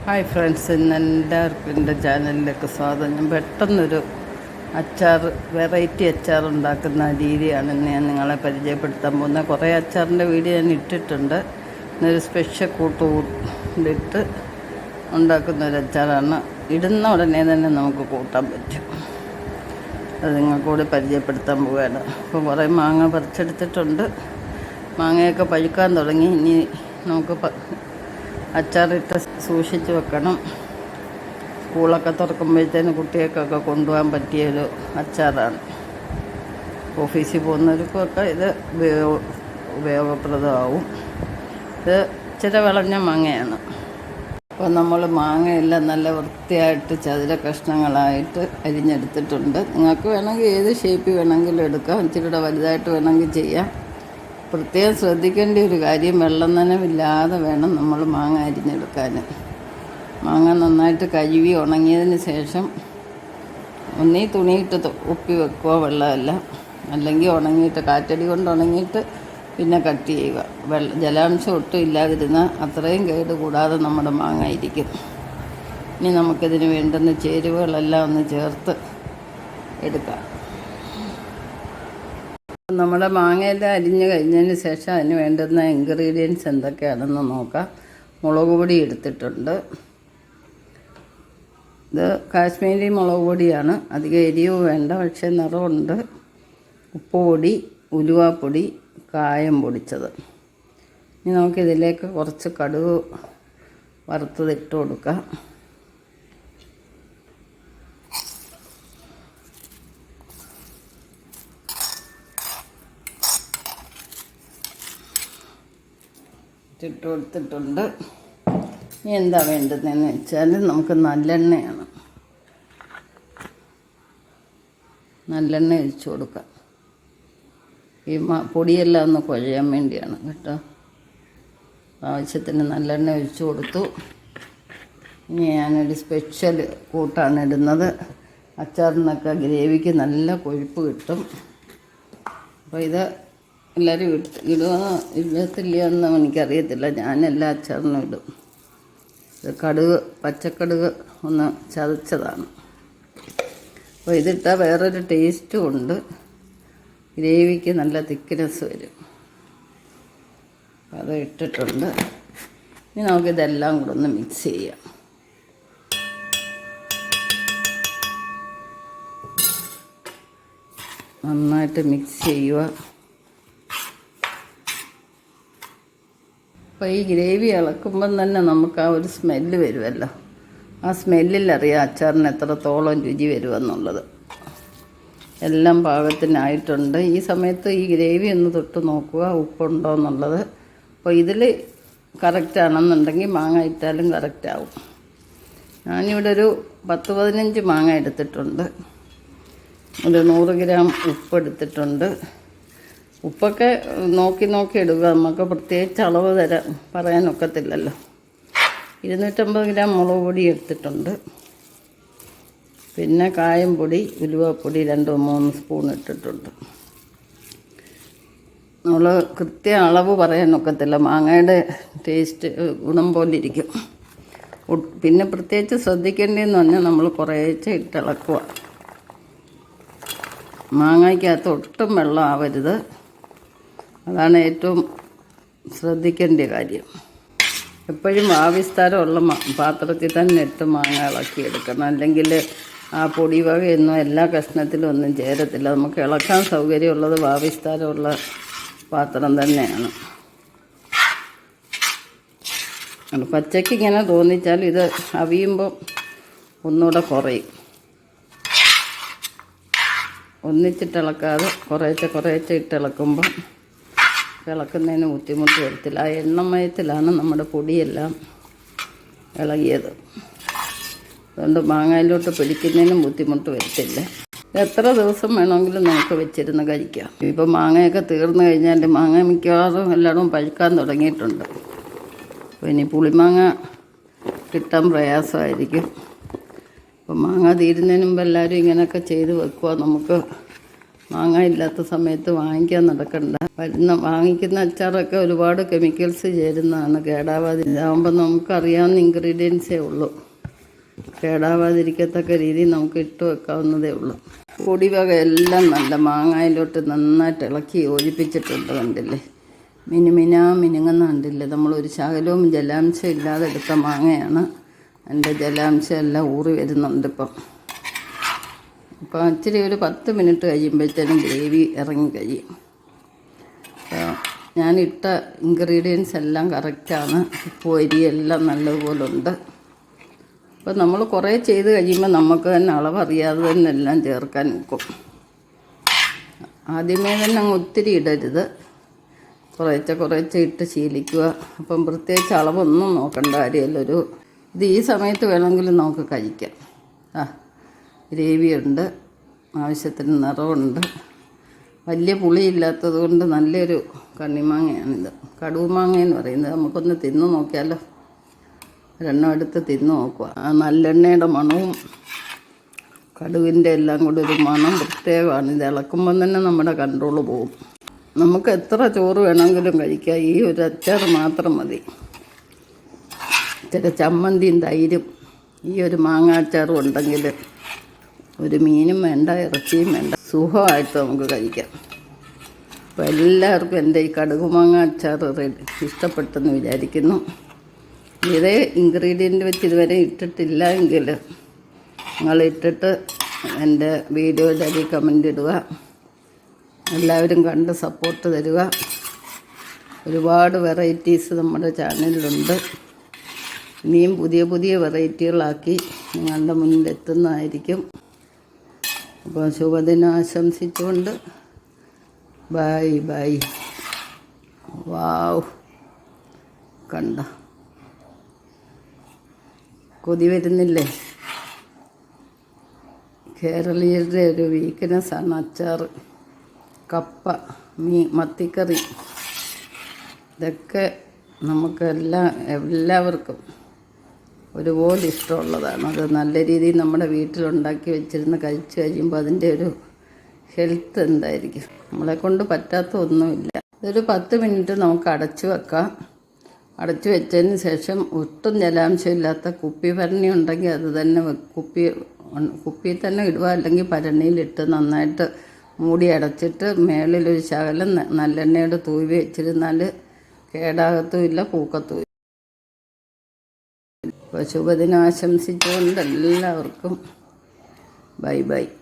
Hi friends, ഇന്ന് എല്ലാവർക്കും എൻ്റെ ചാനലിലേക്ക് സ്വാഗതം. ഞാൻ പെട്ടെന്നൊരു വെറൈറ്റി അച്ചാർ ഉണ്ടാക്കുന്ന രീതിയാണ് ഇന്ന് ഞാൻ നിങ്ങളെ പരിചയപ്പെടുത്താൻ പോകുന്നത്. കുറേ അച്ചാറിൻ്റെ വീഡിയോ ഞാൻ ഇട്ടിട്ടുണ്ട്. ഇന്നൊരു സ്പെഷ്യൽ കൂട്ടിട്ട് ഉണ്ടാക്കുന്നൊരു അച്ചാറാണ്. ഇടുന്ന ഉടനെ തന്നെ നമുക്ക് കൂട്ടാൻ പറ്റും. അത് നിങ്ങൾക്കൂടി പരിചയപ്പെടുത്താൻ പോവുകയാണ്. അപ്പോൾ കുറേ മാങ്ങ പറിച്ചെടുത്തിട്ടുണ്ട്. മാങ്ങയൊക്കെ പഴുക്കാൻ തുടങ്ങി. ഇനി നമുക്ക് അച്ചാറിട്ട് സൂക്ഷിച്ച് വെക്കണം. സ്കൂളൊക്കെ തുറക്കുമ്പോഴത്തേന് കുട്ടികൾക്കൊക്കെ കൊണ്ടുപോകാൻ പറ്റിയൊരു അച്ചാറാണ്. ഓഫീസിൽ പോകുന്നവർക്കൊക്കെ ഇത് ഉപയോഗപ്രദമാവും. ഇത് ഇച്ചിരി വിളഞ്ഞ മാങ്ങയാണ്. അപ്പോൾ നമ്മൾ മാങ്ങയെല്ലാം നല്ല വൃത്തിയായിട്ട് ചതുര കഷ്ണങ്ങളായിട്ട് അരിഞ്ഞെടുത്തിട്ടുണ്ട്. നിങ്ങൾക്ക് വേണമെങ്കിൽ ഏത് ഷേപ്പിൽ വേണമെങ്കിലും എടുക്കാം. ഇച്ചിരിയുടെ വലുതായിട്ട് വേണമെങ്കിൽ ചെയ്യാം. പ്രത്യേകം ശ്രദ്ധിക്കേണ്ട ഒരു കാര്യം, വെള്ളം നനവില്ലാതെ വേണം നമ്മൾ മാങ്ങ അരിഞ്ഞെടുക്കാൻ. മാങ്ങ നന്നായിട്ട് കഴുകി ഉണങ്ങിയതിന് ശേഷം ഒന്നീ തുണിയിട്ട് ഉപ്പി വെക്കുക, വെള്ളമല്ല. അല്ലെങ്കിൽ ഉണങ്ങിയിട്ട് കാറ്റടി കൊണ്ട് ഉണങ്ങിയിട്ട് പിന്നെ കട്ട് ചെയ്യുക. ജലാംശം ഒട്ടും ഇല്ലാതിരുന്നാൽ അത്രയും കേട് കൂടാതെ നമ്മുടെ മാങ്ങ ഇരിക്കും. ഇനി നമുക്കിതിന് വേണ്ടുന്ന ചേരുവകളെല്ലാം ഒന്ന് ചേർത്ത് എടുക്കാം. നമ്മുടെ മാങ്ങയെല്ലാം അരിഞ്ഞ് കഴിഞ്ഞതിന് ശേഷം അതിന് വേണ്ടുന്ന ഇൻഗ്രീഡിയൻസ് എന്തൊക്കെയാണെന്ന് നോക്കാം. മുളക് പൊടി എടുത്തിട്ടുണ്ട്. ഇത് കാശ്മീരി മുളക് പൊടിയാണ്. അധികം എരിവ് വേണ്ട, പക്ഷേ നിറമുണ്ട്. ഉപ്പുപൊടി, ഉലുവാപ്പൊടി, കായം പൊടിച്ചത്. ഇനി നമുക്കിതിലേക്ക് കുറച്ച് കടുക് വറുത്തതിട്ട് കൊടുക്കാം. ഇട്ട് കൊടുത്തിട്ടുണ്ട്. ഇനി എന്താ വേണ്ടതെന്ന് വെച്ചാൽ നമുക്ക് നല്ലെണ്ണയാണ്. നല്ലെണ്ണ ഒഴിച്ച് കൊടുക്കാം. ഈ പൊടിയെല്ലാം ഒന്ന് കുഴയാൻ വേണ്ടിയാണ് കേട്ടോ. ആവശ്യത്തിന് നല്ലെണ്ണ ഒഴിച്ച് കൊടുത്തു. ഇനി ഞാനൊരു സ്പെഷ്യൽ കൂട്ടാണ് ഇടുന്നത്. അച്ചാറിനൊക്കെ ഗ്രേവിക്ക് നല്ല കൊഴുപ്പ് കിട്ടും. അപ്പോൾ ഇത് എല്ലാവരും ഇടുമെന്ന് ഇടത്തില്ലയെന്ന് എനിക്കറിയത്തില്ല. ഞാൻ എല്ലാ അച്ചാറിനും ഇടും. ഇത് പച്ചക്കടുക് ഒന്ന് ചതച്ചതാണ്. അപ്പോൾ ഇതിട്ടാൽ വേറൊരു ടേസ്റ്റും ഉണ്ട്. ഗ്രേവിക്ക് നല്ല തിക്നെസ് വരും. അത് ഇട്ടിട്ടുണ്ട്. ഇനി നമുക്കിതെല്ലാം കൂടെ ഒന്ന് മിക്സ് ചെയ്യാം. നന്നായിട്ട് മിക്സ് ചെയ്യുക. അപ്പോൾ ഈ ഗ്രേവി ഇളക്കുമ്പം തന്നെ നമുക്ക് ആ ഒരു സ്മെല്ല് വരുമല്ലോ. ആ സ്മെല്ലിലറിയാം അച്ചാറിന് എത്രത്തോളം രുചി വരുമെന്നുള്ളത്. എല്ലാം പാകത്തിനായിട്ടുണ്ട്. ഈ സമയത്ത് ഈ ഗ്രേവി ഒന്ന് തൊട്ട് നോക്കുക, ഉപ്പുണ്ടോ എന്നുള്ളത്. അപ്പോൾ ഇതിൽ കറക്റ്റാണെന്നുണ്ടെങ്കിൽ മാങ്ങ ഇട്ടാലും കറക്റ്റാവും. ഞാനിവിടെ ഒരു 10-15 മാങ്ങ എടുത്തിട്ടുണ്ട്. ഒരു 100 ഗ്രാം ഉപ്പ് എടുത്തിട്ടുണ്ട്. ഉപ്പൊക്കെ നോക്കി ഇടുക. നമുക്ക് പ്രത്യേകിച്ച് അളവ് പറയാനൊക്കത്തില്ലല്ലോ. 250 ഗ്രാം മുളക് പൊടി എടുത്തിട്ടുണ്ട്. പിന്നെ കായം പൊടി, ഉലുവപ്പൊടി 2-3 സ്പൂൺ ഇട്ടിട്ടുണ്ട്. നമ്മൾ കൃത്യ അളവ് പറയാനൊക്കത്തില്ല. മാങ്ങയുടെ ടേസ്റ്റ് ഗുണം പോലെ ഇരിക്കും. പിന്നെ പ്രത്യേകിച്ച് ശ്രദ്ധിക്കേണ്ടതെന്ന് പറഞ്ഞാൽ നമ്മൾ കുറേശ്ശെ ഇട്ടിളക്കുക. മാങ്ങയ്ക്കകത്ത് ഒട്ടും വെള്ളം ആവരുത്. അതാണ് ഏറ്റവും ശ്രദ്ധിക്കേണ്ട കാര്യം. എപ്പോഴും ആവിസ്താരമുള്ള പാത്രത്തിൽ തന്നെ ഇട്ട് മാങ്ങ ഇളക്കിയെടുക്കണം. അല്ലെങ്കിൽ ആ പൊടി വകയൊന്നും എല്ലാ കഷ്ണത്തിലും ഒന്നും ചേരത്തില്ല. നമുക്ക് ഇളക്കാൻ സൗകര്യമുള്ളത് ആവിസ്താരമുള്ള പാത്രം തന്നെയാണ്. പച്ചയ്ക്ക് ഇങ്ങനെ തോന്നിച്ചാൽ ഇത് അവിയുമ്പോൾ ഒന്നുകൂടെ കുറയും. ഒന്നിച്ചിട്ടിളക്കാതെ കുറേശ്ശെ ഇട്ടിളക്കുമ്പം ഇളക്കുന്നതിന് ബുദ്ധിമുട്ട് വരത്തില്ല. ആ എണ്ണമയത്തിലാണ് നമ്മുടെ പൊടിയെല്ലാം ഇളകിയത്. അതുകൊണ്ട് മാങ്ങയിലോട്ട് പിടിക്കുന്നതിനും ബുദ്ധിമുട്ട് വരത്തില്ല. എത്ര ദിവസം വേണമെങ്കിലും നമുക്ക് വെച്ചിരുന്ന് കഴിക്കാം. ഇപ്പോൾ മാങ്ങയൊക്കെ തീർന്നു കഴിഞ്ഞാൽ മാങ്ങ മിക്കവാറും എല്ലായിടവും പഴുക്കാൻ തുടങ്ങിയിട്ടുണ്ട്. അപ്പോൾ ഇനി പുളിമാങ്ങ കിട്ടാൻ പ്രയാസമായിരിക്കും. അപ്പോൾ മാങ്ങ തീരുന്നതിന് മുമ്പ് എല്ലാവരും ഇങ്ങനെയൊക്കെ ചെയ്ത് വെക്കുക. നമുക്ക് മാങ്ങ ഇല്ലാത്ത സമയത്ത് വാങ്ങിക്കാൻ നടക്കണ്ട. വാങ്ങിക്കുന്ന അച്ചാറൊക്കെ ഒരുപാട് കെമിക്കൽസ് ചേരുന്നതാണ്, കേടാവാതി. ഇതാകുമ്പോൾ നമുക്കറിയാവുന്ന ഇൻഗ്രീഡിയൻസേ ഉള്ളൂ. കേടാവാതിരിക്കത്തക്ക രീതിയിൽ നമുക്ക് ഇട്ട് വെക്കാവുന്നതേ ഉള്ളൂ. പൊടിവക എല്ലാം നല്ല മാങ്ങയിലോട്ട് നന്നായിട്ട് ഇളക്കി യോജിപ്പിച്ചിട്ടുണ്ട്. കണ്ടില്ലേ, മിനുങ്ങുന്ന കണ്ടില്ലേ. നമ്മളൊരു ശകലവും ജലാംശം ഇല്ലാതെ എടുത്ത മാങ്ങയാണ്. എൻ്റെ ജലാംശം എല്ലാം ഊറി വരുന്നുണ്ട് ഇപ്പം ഇച്ചിരി ഒരു 10 മിനിറ്റ് കഴിയുമ്പോഴത്തേനും ഗ്രേവി ഇറങ്ങി കഴിയും. ഞാനിട്ട ഇൻഗ്രീഡിയൻസ് എല്ലാം കറക്റ്റാണ്. ഉപ്പ് എല്ലാം നല്ലതുപോലെ ഉണ്ട്. അപ്പോൾ നമ്മൾ കുറേ ചെയ്ത് കഴിയുമ്പോൾ നമുക്ക് തന്നെ അളവറിയാതെ തന്നെ എല്ലാം ചേർക്കാൻ നിൽക്കും. ആദ്യമേ തന്നെ അങ്ങ് ഒത്തിരി ഇടരുത്, കുറേശ്ശെ ഇട്ട് ശീലിക്കുക. അപ്പം പ്രത്യേകിച്ച് അളവൊന്നും നോക്കേണ്ട കാര്യമല്ല. ഇത് ഈ സമയത്ത് വേണമെങ്കിൽ നമുക്ക് കഴിക്കാം. ഗ്രേവിയുണ്ട്, ആവശ്യത്തിന് നിറവുണ്ട്, വലിയ പുളിയില്ലാത്തത് കൊണ്ട് നല്ലൊരു കണ്ണിമാങ്ങയാണിത്. കടുമാങ്ങയെന്ന് പറയുന്നത്. നമുക്കൊന്ന് തിന്നു നോക്കിയാലോ. ഒരെണ്ണം എടുത്ത് തിന്നു നോക്കുക. ആ നല്ലെണ്ണയുടെ മണവും കടുവിൻ്റെ എല്ലാം കൂടി ഒരു മണം പ്രത്യേകമാണ്. ഇത് ഇളക്കുമ്പം തന്നെ നമ്മുടെ കൺട്രോൾ പോകും. നമുക്ക് എത്ര ചോറ് വേണമെങ്കിലും കഴിക്കാം. ഈ ഒരു അച്ചാർ മാത്രം മതി. ഇച്ചിരി ചമ്മന്തിയും തൈരും ഈ ഒരു മാങ്ങ അച്ചാറും ഉണ്ടെങ്കിൽ ഒരു മീനും വേണ്ട, ഇറച്ചിയും വേണ്ട, സുഖമായിട്ട് നമുക്ക് കഴിക്കാം. അപ്പോൾ എല്ലാവർക്കും എൻ്റെ ഈ കടുകുമാങ്ങ അച്ചാർ ഇഷ്ടപ്പെട്ടെന്ന് വിചാരിക്കുന്നു. ഇതേ ഇൻഗ്രീഡിയൻ്റ് വെച്ച് ഇതുവരെ ഇട്ടിട്ടില്ല എങ്കിൽ നിങ്ങൾ ഇട്ടിട്ട് എൻ്റെ വീഡിയോയുടെ അടി കമൻ്റ് ഇടുക. എല്ലാവരും കണ്ട് സപ്പോർട്ട് തരിക. ഒരുപാട് വെറൈറ്റീസ് നമ്മുടെ ചാനലിലുണ്ട്. ഇനിയും പുതിയ വെറൈറ്റികളാക്കി നിങ്ങളുടെ മുന്നിലെത്തുന്നതായിരിക്കും. അപ്പോൾ ശുഭദിനം ആശംസിച്ചുകൊണ്ട് ബൈ. വാവ്, കണ്ട കൊതി വരുന്നില്ലേ? കേരളീയരുടെ ഒരു വീക്ക്നെസ്സാണ് അച്ചാർ. കപ്പ, മത്തിക്കറി, ഇതൊക്കെ എല്ലാവർക്കും ഒരുപോലെ ഇഷ്ടമുള്ളതാണ്. അത് നല്ല രീതിയിൽ നമ്മുടെ വീട്ടിലുണ്ടാക്കി വെച്ചിരുന്ന് കഴിച്ച് കഴിയുമ്പോൾ അതിൻ്റെ ഒരു ഹെൽത്ത് എന്തായിരിക്കും. നമ്മളെ കൊണ്ട് പറ്റാത്ത ഒന്നുമില്ല. ഇതൊരു 10 മിനിറ്റ് നമുക്ക് അടച്ചു വെക്കാം. അടച്ചു വെച്ചതിന് ശേഷം ഒട്ടും ജലാംശമില്ലാത്ത കുപ്പി ഭരണി ഉണ്ടെങ്കിൽ അത് തന്നെ കുപ്പിയിൽ തന്നെ ഇടുക. അല്ലെങ്കിൽ ഭരണിയിലിട്ട് നന്നായിട്ട് മൂടി അടച്ചിട്ട് മേളിലൊരു ശകലം നല്ലെണ്ണയുടെ തൂവി വെച്ചിരുന്നാൽ കേടാകത്തുമില്ല, പൂക്കത്തുമില്ല. അപ്പോൾ ശുഭദിനം ആശംസിച്ചുകൊണ്ട് എല്ലാവർക്കും ബൈ.